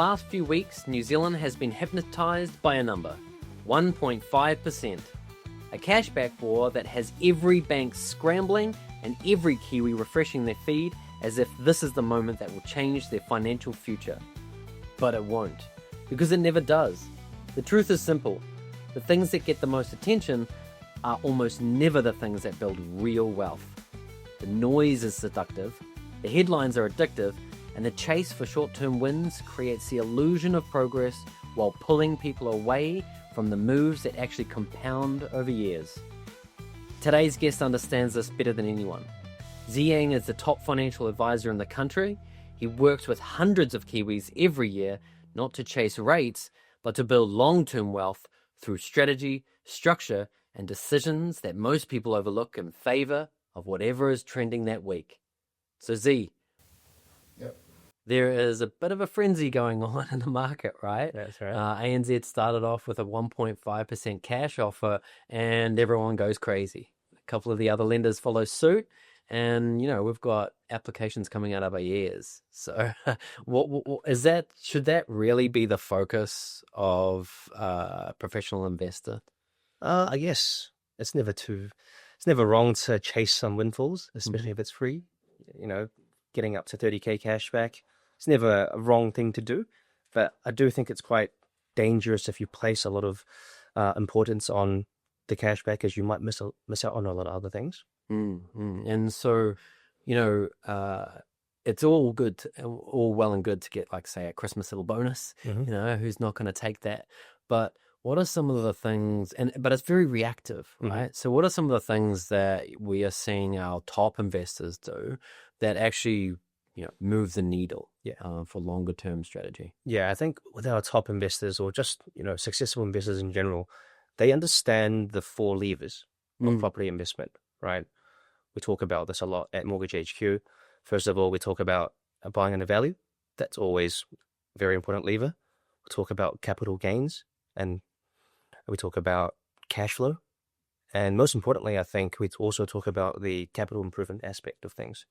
last few weeks, New Zealand has been hypnotised by a number, 1.5%. A cashback war that has every bank scrambling and every Kiwi refreshing their feed as if this is the moment that will change their financial future. But it won't, because it never does. The truth is simple. The things that get the most attention are almost never the things that build real wealth. The noise is seductive, the headlines are addictive, and the chase for short-term wins creates the illusion of progress while pulling people away from the moves that actually compound over years. Today's guest understands this better than anyone. Ziyang is the top financial advisor in the country. He works with hundreds of Kiwis every year, not to chase rates, but to build long-term wealth through strategy, structure, and decisions that most people overlook in favour of whatever is trending that week. So Z, Yep. there is a bit of a frenzy going on in the market, right? That's right. ANZ started off with a 1.5% cash offer and everyone goes crazy. A couple of the other lenders follow suit and, we've got applications coming out of our ears. So what is that? Should that really be the focus of a professional investor? I guess it's never wrong to chase some windfalls, especially if it's free. Getting up to 30K cash back. It's never a wrong thing to do, but I do think it's quite dangerous if you place a lot of importance on the cash back, as you might miss out on a lot of other things. And so, it's all good, all well and good to get, like, say, a Christmas little bonus. Who's not going to take that? But what are some of the things, but it's very reactive, right? So what are some of the things that we are seeing our top investors do that actually, move the needle for longer term strategy? Yeah, I think with our top investors, or just, successful investors in general, they understand the 4 levers of property investment, right? We talk about this a lot at Mortgage HQ. First of all, we talk about buying in a value. That's always a very important lever. We talk about capital gains, and we talk about cash flow. And most importantly, I think we also talk about the capital improvement aspect of things.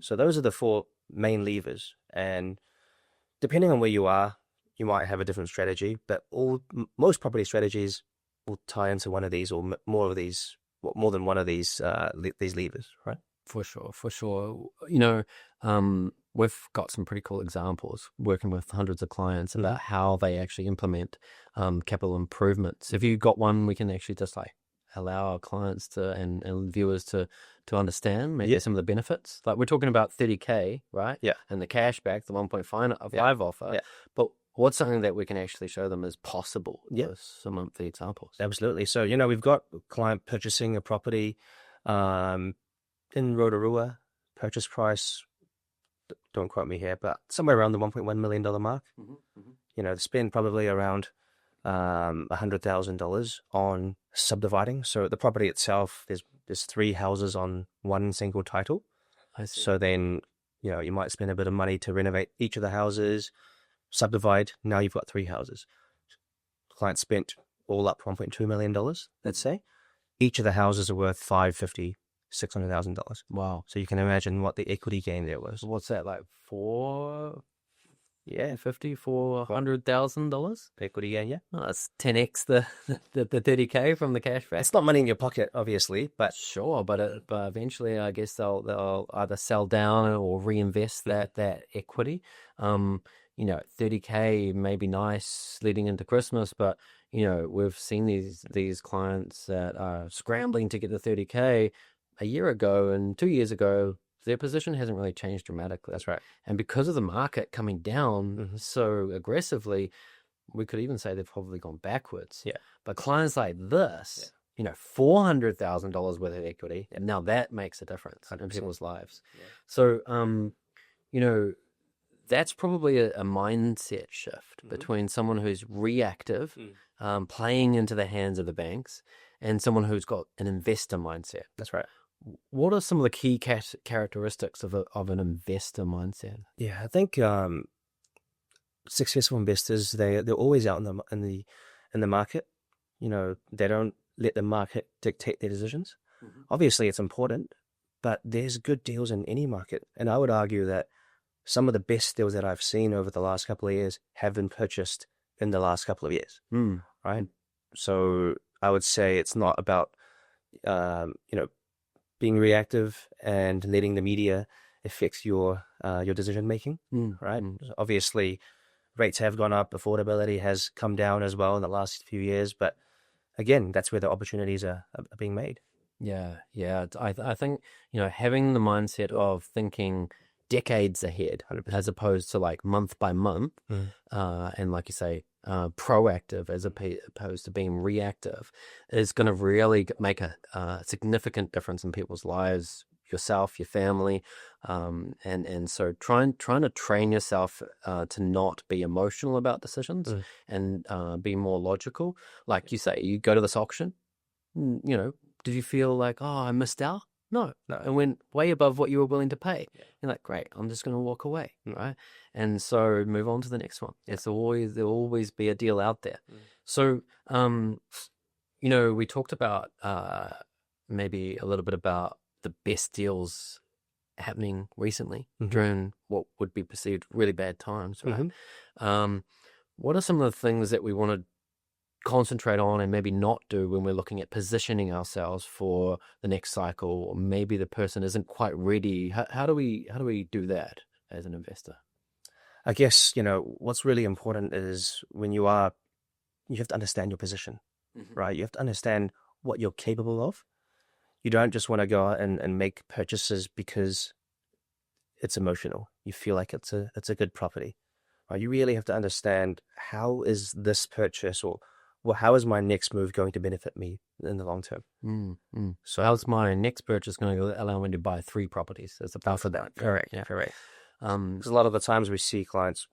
So those are the 4 main levers. And depending on where you are, you might have a different strategy, but most property strategies will tie into one of these or more than one of these levers, right? For sure. We've got some pretty cool examples working with hundreds of clients about how they actually implement capital improvements. If you've got one, we can actually just allow our clients to and viewers to understand maybe some of the benefits. Like, we're talking about 30K, right? Yeah. And the cashback, the 1.5 offer. Yeah. But what's something that we can actually show them is possible? Yeah. With some of the examples. Absolutely. So, we've got a client purchasing a property in Rotorua. Purchase price, don't quote me here, but somewhere around the $1.1 million mark. They spend probably around $100,000 on subdividing. So the property itself, there's 3 houses on one single title. I see. So then, you might spend a bit of money to renovate each of the houses, subdivide. Now you've got 3 houses. Client spent all up $1.2 million, let's say. Each of the houses are worth $550,000, $600,000. Wow. So you can imagine what the equity gain there was. What's that, like $450,000, $400,000? Equity gain, yeah. Oh, that's 10x the 30K from the cashback. It's not money in your pocket, obviously, but Sure, but eventually, I guess they'll either sell down or reinvest that equity. 30K may be nice leading into Christmas, but we've seen these clients that are scrambling to get the 30K a year ago and 2 years ago. Their position hasn't really changed dramatically. that's right. And because of the market coming down so aggressively, we could even say they've probably gone backwards. Yeah. But clients like this, $400,000 worth of equity, and now that makes a difference in 100%. people's lives. Yeah. So, that's probably a mindset shift between someone who's reactive, playing into the hands of the banks, and someone who's got an investor mindset. That's right. What are some of the key characteristics of an investor mindset? Yeah, I think successful investors, they're always out in the market. They don't let the market dictate their decisions. Obviously, it's important, but there's good deals in any market, and I would argue that some of the best deals that I've seen over the last couple of years have been purchased in the last couple of years, right? So I would say it's not about, being reactive and letting the media affect your decision making, right? Obviously, rates have gone up, affordability has come down as well in the last few years, but again, that's where the opportunities are being made. Yeah. I think, having the mindset of thinking decades ahead 100%. as opposed to like month by month, and like you say, proactive as opposed to being reactive is going to really make a significant difference in people's lives, yourself, your family, and so trying to train yourself to not be emotional about decisions and be more logical. Like you say, you go to this auction, did you feel like, oh, I missed out? No, it went way above what you were willing to pay. Yeah. You're like, great, I'm just going to walk away, right? And so move on to the next one. Yeah. There'll always be a deal out there. So, we talked about maybe a little bit about the best deals happening recently during what would be perceived really bad times, right? What are some of the things that we want to concentrate on and maybe not do when we're looking at positioning ourselves for the next cycle, or maybe the person isn't quite ready? How do we do that as an investor? I guess, what's really important is you have to understand your position, right? You have to understand what you're capable of. You don't just want to go out and make purchases because it's emotional. You feel like it's a good property, right? You really have to understand, how is this purchase, or how is my next move going to benefit me in the long term? So how's my next purchase going to allow me to buy 3 properties? That's about for that. Correct. Yeah. Correct. Because a lot of the times we see clients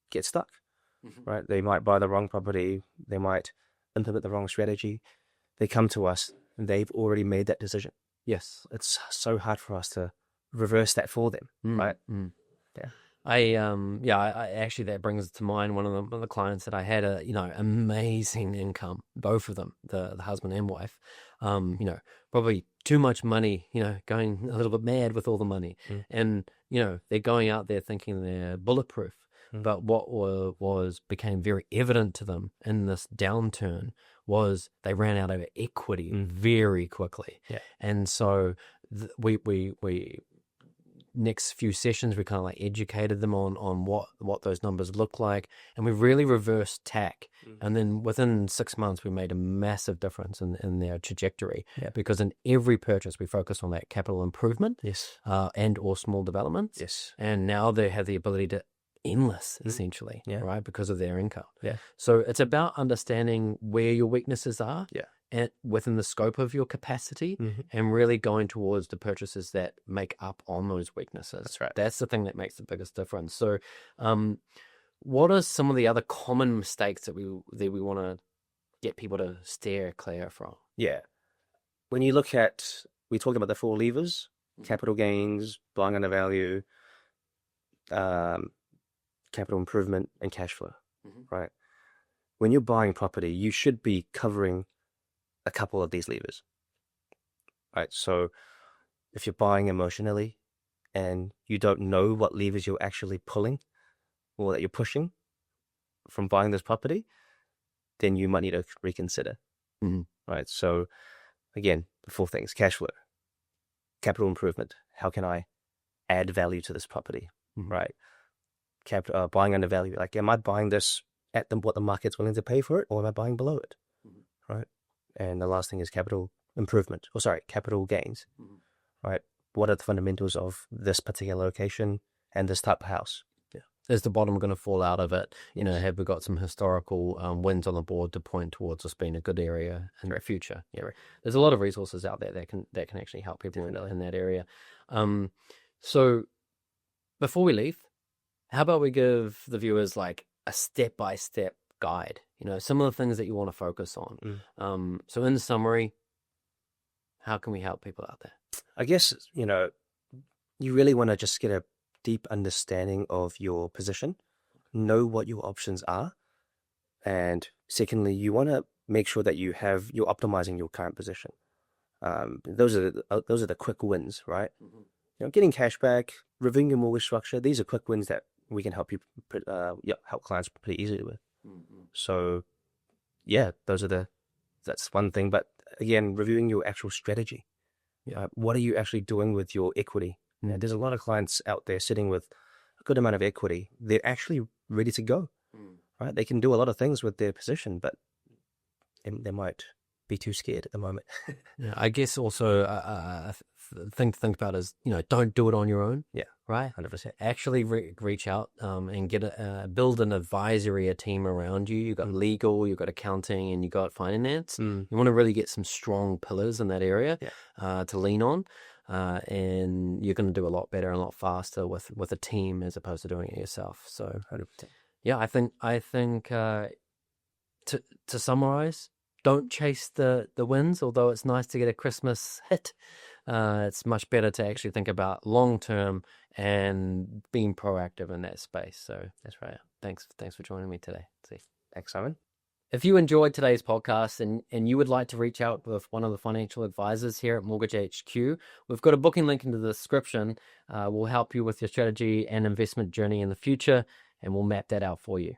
get stuck, right? They might buy the wrong property. They might implement the wrong strategy. They come to us and they've already made that decision. Yes. It's so hard for us to reverse that for them, right? Yeah. I actually, that brings to mind one of the clients that I had amazing income, both of them, the husband and wife, probably too much money, going a little bit mad with all the money, and they're going out there thinking they're bulletproof, but what became very evident to them in this downturn was they ran out of equity very quickly, and so we next few sessions, we kind of like educated them on what those numbers look like, and we really reversed tack. And then within 6 months, we made a massive difference in their trajectory, because in every purchase, we focus on that capital improvement, and or small developments. And now they have the ability to endless, essentially, right, because of their income. So it's about understanding where your weaknesses are, and within the scope of your capacity, and really going towards the purchases that make up on those weaknesses. That's right. That's the thing that makes the biggest difference. So, what are some of the other common mistakes that we want to get people to steer clear from? Yeah. When you look at, we talked about the 4 levers: capital gains, buying under value, capital improvement, and cash flow, right? When you're buying property, you should be covering a couple of these levers, right? So if you're buying emotionally and you don't know what levers you're actually pulling or that you're pushing from buying this property, then you might need to reconsider, right? So again, the 4 things: cash flow, capital improvement. How can I add value to this property, right? Buying under value. Like, am I buying this at what the market's willing to pay for it, or am I buying below it, right? And the last thing is capital gains, right? What are the fundamentals of this particular location and this type of house? Is the bottom going to fall out of it? Have we got some historical wins on the board to point towards this being a good area in the future? There's a lot of resources out there that can actually help people in that area. So before we leave, how about we give the viewers like a step-by-step guide? Some of the things that you want to focus on. So in summary, how can we help people out there? I guess, you really want to just get a deep understanding of your position, know what your options are. And secondly, you want to make sure that you're optimizing your current position. Those are the quick wins, right? getting cash back, reviewing your mortgage structure. These are quick wins that we can help you, help clients pretty easily with. So, yeah, that's one thing. But again, reviewing your actual strategy. What are you actually doing with your equity? There's a lot of clients out there sitting with a good amount of equity. They're actually ready to go, right? They can do a lot of things with their position, but they might be too scared at the moment. Yeah, I guess also thing to think about is, don't do it on your own. Yeah, right. 100%. Actually reach out and get build an advisory team around you. You've got legal, you've got accounting, and you've got finance. You want to really get some strong pillars in that area to lean on. And you're going to do a lot better and a lot faster with a team as opposed to doing it yourself. So 100%. yeah, I think to summarize, don't chase the wins, although it's nice to get a Christmas hit. It's much better to actually think about long term and being proactive in that space. So that's right. Thanks for joining me today. See. Thanks, Simon. If you enjoyed today's podcast and you would like to reach out with one of the financial advisors here at Mortgage HQ, we've got a booking link in the description. We'll help you with your strategy and investment journey in the future, and we'll map that out for you.